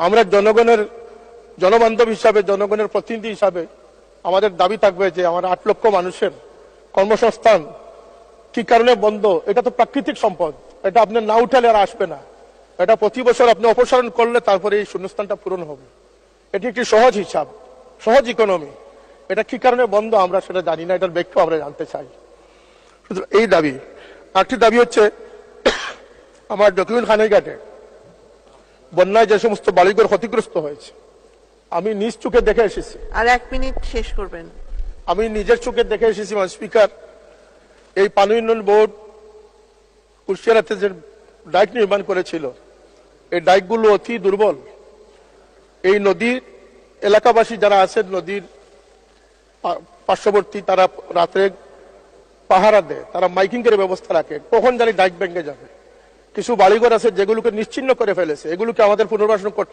আমরা জনবান্ধব হিসাবে, জনগণের প্রতিনিধি হিসাবে আমাদের দাবি থাকবে যে আমার 8 লক্ষ মানুষের কর্মসংস্থান কি কারণে বন্ধ। এটা তো প্রাকৃতিক সম্পদ, এটা আপনি না উঠালে আর আসবে না। এটা প্রতি বছর আপনি অপসারণ করলে তারপরে এই শূন্যস্থানটা পূরণ হবে। এটি একটি সহজ হিসাব, সহজ ইকোনমি। এটা কি কারণে বন্ধ আমরা সেটা জানি না, এটার ব্যাখ্যা আমরা জানতে চাই। এই দাবি। আরেকটি দাবি হচ্ছে, আমার ডকুমেন্ট খানাইঘাটে বন্যায় যে সমস্ত বাড়িঘর ক্ষতিগ্রস্ত হয়েছে, আমি নিজ চোখে দেখে এসেছি। আর 1 মিনিট শেষ করবেন। আমি নিজের চোখে দেখে এসেছি স্পিকার, এই পানি উন্নয়ন বোর্ড কুষ্টিয়াতে যে ডাইক নির্মাণ করেছিল, এই ডাইকগুলো অতি দুর্বল। এই নদীর এলাকাবাসী যারা আছেন নদীর পার্শ্ববর্তী, তারা রাত্রে পাহারা দেয়, তারা মাইকিং করে ব্যবস্থা রাখে, কখন জানি ডাইক ভেঙে যাবে। কিছু বাড়িঘর আছে যেগুলোকে নিশ্চিহ্ন করে ফেলেছে, এগুলোকে আমাদের পুনর্বাসন করতে